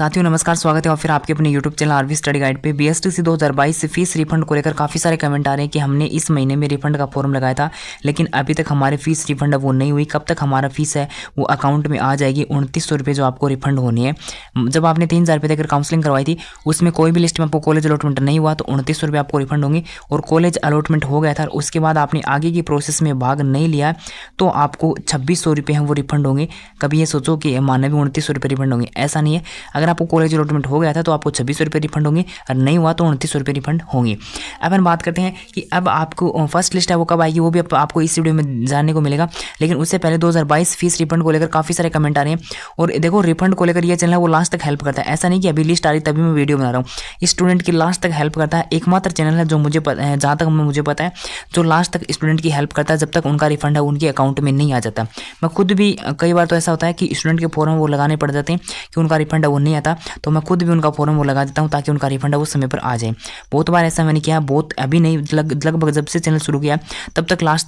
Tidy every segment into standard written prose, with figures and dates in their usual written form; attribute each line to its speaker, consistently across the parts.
Speaker 1: साथियों नमस्कार, स्वागत है और फिर आपके अपने YouTube channel RV study guide पे बीएसटीसी 2022 से फीस रिफंड को लेकर काफ़ी सारे कमेंट आ रहे हैं कि हमने इस महीने में रिफंड का फॉर्म लगाया था लेकिन अभी तक हमारी फीस रिफंड वो नहीं हुई। कब तक हमारा फीस है वो अकाउंट में आ जाएगी? 2900 रुपये जो आपको रिफंड होनी है। जब आपने 3000 रुपये देकर काउंसलिंग करवाई थी उसमें कोई भी लिस्ट में आपको कॉलेज अलॉटमेंट नहीं हुआ तो 2900 रुपये आपको रिफंड होंगे। और कॉलेज अलॉटमेंट हो गया था उसके बाद आपने आगे की प्रोसेस में भाग नहीं लिया तो आपको 2600 रुपये हैं वो रिफंड होंगे। कभी ये सोचो कि माने भी 2900 रुपये रिफंड होंगे, ऐसा नहीं है। अगर आपको कॉलेज अलॉटमेंट हो गया था तो आपको 2600 रुपये रिफंड होंगे और नहीं हुआ तो 2900 रुपये रिफंड होंगे। अब हम बात करते हैं कि अब आपको फर्स्ट लिस्ट है वो कब आएगी, वो भी आपको इस वीडियो में जानने को मिलेगा। लेकिन उससे पहले 2022 फीस रिफंड को लेकर काफ़ी सारे कमेंट आ रहे हैं। और देखो रिफंड को लेकर ये चैनल है वो लास्ट तक हेल्प करता है, ऐसा नहीं कि अभी लिस्ट आ रही तभी मैं वीडियो बना रहा हूँ। स्टूडेंट की लास्ट तक हेल्प करता है, एकमात्र चैनल है जो मुझे जहाँ तक मुझे पता है जो लास्ट तक स्टूडेंट की हेल्प करता है जब तक उनका रिफंड है उनके अकाउंट में नहीं आ जाता। मैं खुद भी कई बार तो ऐसा होता है कि स्टूडेंट के फॉर्म वो लगाने पड़ जाते हैं कि उनका रिफंड है वो नहीं आता, तो मैं खुद भी उनका फॉर्म वो लगा देता हूँ ताकि उनका रिफंड है वो समय पर आ जाए। बहुत बार ऐसा मैंने किया, बहुत अभी नहीं लगभग जब से चैनल शुरू किया तब तक लास्ट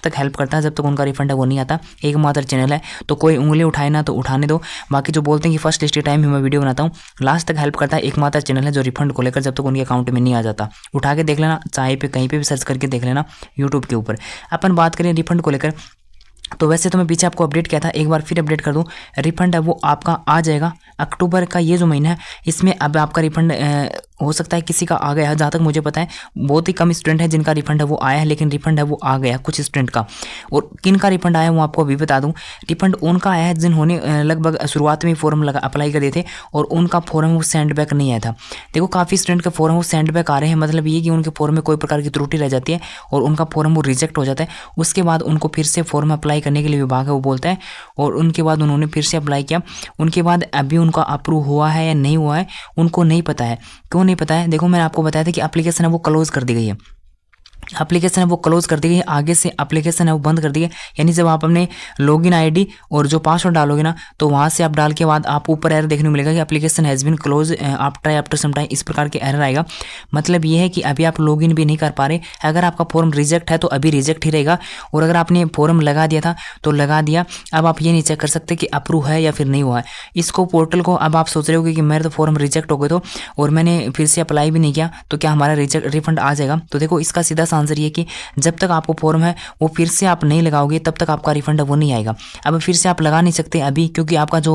Speaker 1: तक हेल्प करता है जब तक उनका रिफंड है वो नहीं आता। एकमात्र चैनल है, तो कोई उंगली उठाए ना तो उठाने दो। बाकी जो बोलते हैं कि फर्स्ट लिस्ट के टाइम ही मैं वीडियो बनाता हूँ, लास्ट तक हेल्प करता है एकमात्र चैनल है जो रिफंड को लेकर जब तक उनके अकाउंट में नहीं आ जाता। उठा के देख लेना, चाहे पे कहीं पे भी सर्च करके देख लेना यूट्यूब के ऊपर। अपन बात करें रिफंड को लेकर तो वैसे तो मैं पीछे आपको अपडेट किया था, एक बार फिर अपडेट कर दूं। रिफंड है वो आपका आ जाएगा। अक्टूबर का ये जो महीना है इसमें अब आपका रिफंड हो सकता है किसी का आ गया है, जहाँ तक मुझे पता है बहुत ही कम स्टूडेंट है जिनका रिफंड है वो आया है, लेकिन रिफंड है वो आ गया कुछ स्टूडेंट का। और किन का रिफंड आया वो आपको अभी बता दूं। रिफंड उनका आया है जिन्होंने लगभग शुरुआत में फॉर्म अप्लाई कर दिए थे और उनका फॉर्म वो सेंड बैक नहीं आया था। देखो काफ़ी स्टूडेंट के फॉर्म वो सेंड बैक आ रहे हैं, मतलब ये कि उनके फॉर्म में कोई प्रकार की त्रुटि रह जाती है और उनका फॉर्म वो रिजेक्ट हो जाता है। उसके बाद उनको फिर से फॉर्म अप्लाई करने के लिए विभाग है वो बोलता है और उनके बाद उन्होंने फिर से अप्लाई किया। उनके बाद अभी उनका अप्रूव हुआ है या नहीं हुआ है उनको नहीं पता है। क्यों नहीं पता है? देखो मैंने आपको बताया था कि एप्लीकेशन है वो क्लोज कर दी गई है। एप्लीकेशन है वो क्लोज कर दी गई है, आगे से एप्लीकेशन है वो बंद कर दी है। यानी जब आप अपने लॉगिन आईडी और जो पासवर्ड डालोगे ना तो वहाँ से आप डाल के बाद आप ऊपर एरर देखने को मिलेगा कि application has been close after some time, इस प्रकार के एरर आएगा। मतलब ये है कि अभी आप लॉगिन भी नहीं कर पा रहे। अगर आपका फॉर्म रिजेक्ट है तो अभी रिजेक्ट ही रहेगा, और अगर आपने फॉर्म लगा दिया था तो लगा दिया। अब आप ये नहीं चेक कर सकते कि अप्रूव है या फिर नहीं हुआ है। इसको पोर्टल को अब आप सोच रहे हो कि मेरे तो फॉर्म रिजेक्ट हो गए तो और मैंने फिर से अप्लाई भी नहीं किया तो क्या हमारा रिफंड आ जाएगा? तो देखो इसका सीधा आंसर ये कि जब तक आपको फॉर्म है वो फिर से आप नहीं लगाओगे तब तक आपका रिफंड वो नहीं आएगा। अब फिर से आप लगा नहीं सकते अभी क्योंकि आपका जो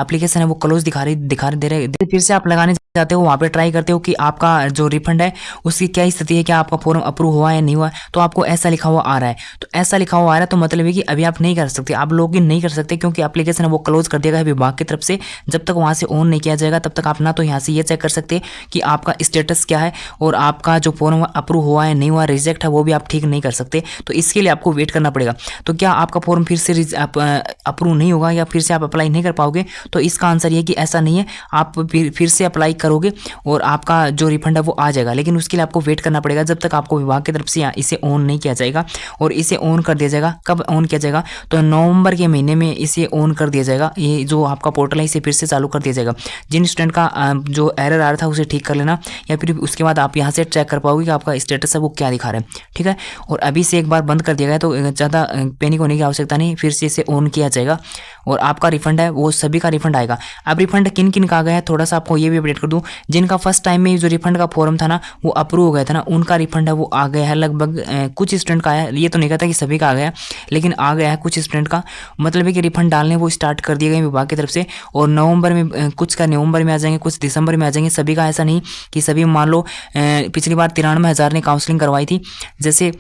Speaker 1: एप्लीकेशन है वो क्लोज दिखा दे रहे। फिर से आप लगाने जाते हो वहाँ पे ट्राई करते हो कि आपका जो रिफंड है उसकी क्या स्थिति है, क्या आपका फॉर्म अप्रूव हुआ है या नहीं हुआ, तो आपको ऐसा लिखा हुआ आ रहा है। तो ऐसा लिखा हुआ आ रहा है तो मतलब है कि अभी आप नहीं कर सकते, आप लॉगिन नहीं कर सकते क्योंकि एप्लीकेशन है वो क्लोज कर दिया गया विभाग की तरफ से। जब तक वहाँ से ऑन नहीं किया जाएगा तब तक आप ना तो यहाँ से ये चेक कर सकते कि आपका स्टेटस क्या है और आपका जो फॉर्म अप्रूव हुआ है नहीं हुआ, रिजेक्ट है, वो भी आप ठीक नहीं कर सकते। तो इसके लिए आपको वेट करना पड़ेगा। तो क्या आपका फॉर्म फिर से अप्रूव नहीं होगा या फिर से आप अप्लाई नहीं कर पाओगे? तो इसका आंसर ये कि ऐसा नहीं है, आप फिर से अप्लाई करोगे और आपका जो रिफंड है वो आ जाएगा। लेकिन उसके लिए आपको वेट करना पड़ेगा जब तक आपको विभाग की तरफ से इसे ऑन नहीं किया जाएगा। और इसे ऑन कर दिया जाएगा, कब ऑन किया जाएगा? तो नवंबर के महीने में इसे ऑन कर दिया जाएगा। ये जो आपका पोर्टल है इसे फिर से चालू कर दिया जाएगा। जिन स्टूडेंट का जो एरर आ रहा था उसे ठीक कर लेना, या फिर उसके बाद आप यहाँ से चेक कर पाओगे कि आपका स्टेटस है वो क्या दिखा रहा है। ठीक है, और अभी से एक बार बंद कर दिया गया तो ज़्यादा पैनिक होने की आवश्यकता नहीं, फिर से इसे ऑन किया जाएगा और आपका रिफंड है वो सभी का रिफंड आएगा। अब रिफंड किन किन का आ गया है थोड़ा सा आपको ये भी अपडेट कर दूं। जिनका फर्स्ट टाइम में जो रिफंड का फॉर्म था ना वो अप्रूव हो गया था ना, उनका रिफंड है वो आ गया है। लगभग कुछ स्टूडेंट का आया, ये तो नहीं कहता कि सभी का आ गया, लेकिन आ गया है कुछ स्टूडेंट का। मतलब है कि रिफंड डालने वो स्टार्ट कर दिए गए विभाग की तरफ से। और नवंबर में कुछ का नवंबर में आ जाएंगे, कुछ दिसंबर में आ जाएंगे। सभी का ऐसा नहीं कि सभी, मान लो पिछली बार 93,000 ने काउंसलिंग करवाई थी, जैसे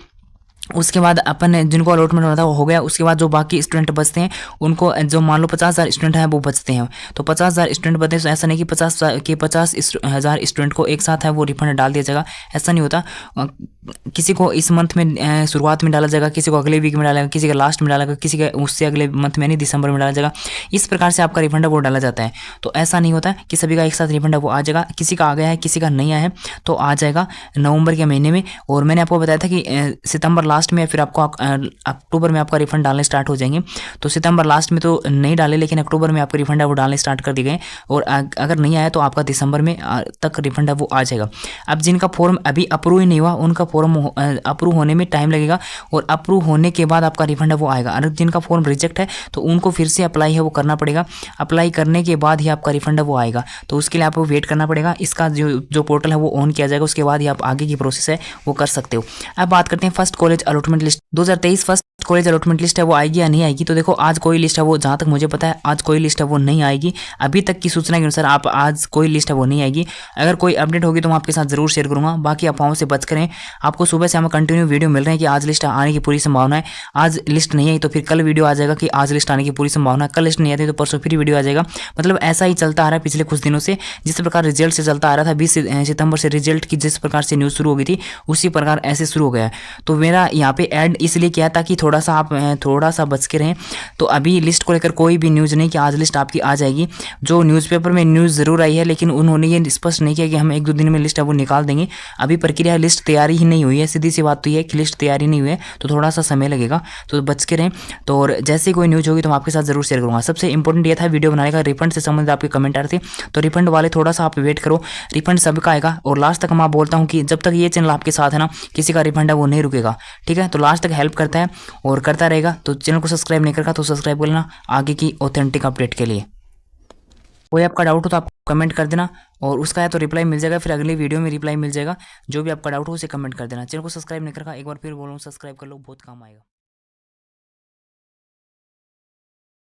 Speaker 1: उसके बाद अपन जिनको अलॉटमेंट होना था वो हो गया। उसके बाद जो बाकी स्टूडेंट बचते हैं उनको, जो मान लो 50,000 स्टूडेंट हैं वो बचते हैं, तो 50,000 स्टूडेंट बचते हैं। तो ऐसा नहीं कि 50,000 स्टूडेंट को एक साथ है वो रिफंड डाल दिया जाएगा, ऐसा नहीं होता। किसी को इस मंथ में शुरुआत में डाला जाएगा, किसी को अगले वीक में डालेगा, किसी का लास्ट में डालेगा, किसी का उससे अगले मंथ में नहीं दिसंबर में डाला जाएगा। इस प्रकार से आपका रिफंड है वो डाला जाता है। तो ऐसा नहीं होता कि सभी का एक साथ रिफंड है वो आ जाएगा। किसी का आ गया है किसी का नहीं आया है तो आ जाएगा नवंबर के महीने में। और मैंने आपको बताया था कि सितंबर लास्ट में या फिर आपको अक्टूबर में आपका रिफंड डालने स्टार्ट हो जाएंगे। तो सितंबर लास्ट में तो नहीं डाले, लेकिन अक्टूबर में आपका रिफंड है वो डालने स्टार्ट कर दिए गए, और अगर नहीं आया तो आपका दिसंबर में तक रिफंड है वो आ जाएगा। अब जिनका फॉर्म अभी अप्रूव ही नहीं हुआ उनका फॉर्म अप्रूव होने में टाइम लगेगा, और अप्रूव होने के बाद आपका रिफंड है वो आएगा। और जिनका फॉर्म रिजेक्ट है तो उनको फिर से अप्लाई है वो करना पड़ेगा, अप्लाई करने के बाद ही आपका रिफंड है वो आएगा। तो उसके लिए आपको वेट करना पड़ेगा। इसका जो पोर्टल है वो ऑन किया जाएगा, उसके बाद ही आप आगे की प्रोसेस है वो कर सकते हो। अब बात करते हैं first college allotment list 2023 first college allotment list है वो आएगी या नहीं आएगी। तो देखो आज कोई लिस्ट है वो, जहाँ तक मुझे पता है आज कोई लिस्ट है वो नहीं आएगी। अभी तक की सूचना के अनुसार आप आज कोई लिस्ट है वो नहीं आएगी। अगर कोई अपडेट होगी तो मैं आपके साथ जरूर शेयर करूंगा। बाकी अफवाहों से बच करें। आपको सुबह से हमें कंटिन्यू वीडियो मिल रहे हैं कि आज लिस्ट आने की पूरी संभावना है। आज लिस्ट नहीं आई तो फिर कल वीडियो आ जाएगा कि आज लिस्ट आने की पूरी संभावना है। कल लिस्ट नहीं आती तो परसों फिर वीडियो आ जाएगा। मतलब ऐसा ही चलता आ रहा है पिछले कुछ दिनों से। जिस प्रकार रिजल्ट से चलता आ रहा था 20 सितंबर से रिजल्ट की जिस प्रकार से न्यूज़ शुरू हो गई थी उसी प्रकार ऐसे शुरू हो गया है। तो मेरा यहाँ पे ऐड इसलिए किया ताकि थोड़ा सा आप थोड़ा सा बच के रहें। तो अभी लिस्ट को लेकर कोई भी न्यूज़ नहीं कि आज लिस्ट आपकी आ जाएगी। जो न्यूज़पेपर में न्यूज़ ज़रूर आई है, लेकिन उन्होंने ये स्पष्ट नहीं किया कि हम 1-2 दिन में लिस्ट है वो निकाल देंगे। अभी प्रक्रिया लिस्ट तैयारी ही नहीं हुई है। सीधी सी बात तो ये है कि लिस्ट तैयारी नहीं हुई है, तो थोड़ा सा समय लगेगा। तो बच के रहें। तो और जैसे कोई न्यूज़ होगी तो मैं आपके साथ जरूर शेयर करूँगा। सबसे इंपॉर्टेंट ये था वीडियो बनाने का, रिफंड से संबंधित आपके कमेंट आ रहे थे। तो रिफंड वाले थोड़ा सा आप वेट करो, रिफंड सबका आएगा। और लास्ट तक मैं बोलता हूँ कि जब तक ये चैनल आपके साथ है ना, किसी का रिफंड है वो नहीं रुकेगा। ठीक है, तो लास्ट तक हेल्प करता है और करता रहेगा। तो चैनल को सब्सक्राइब नहीं करेगा तो सब्सक्राइब कर लेना आगे की ऑथेंटिक अपडेट के लिए। कोई आपका डाउट हो तो आप कमेंट कर देना, और उसका है तो रिप्लाई मिल जाएगा, फिर अगली वीडियो में रिप्लाई मिल जाएगा। जो भी आपका डाउट हो उसे कमेंट कर देना। चैनल को सब्सक्राइब नहीं करेगा, एक बार फिर बोल रहा हूँ सब्सक्राइब कर लो, बहुत काम आएगा।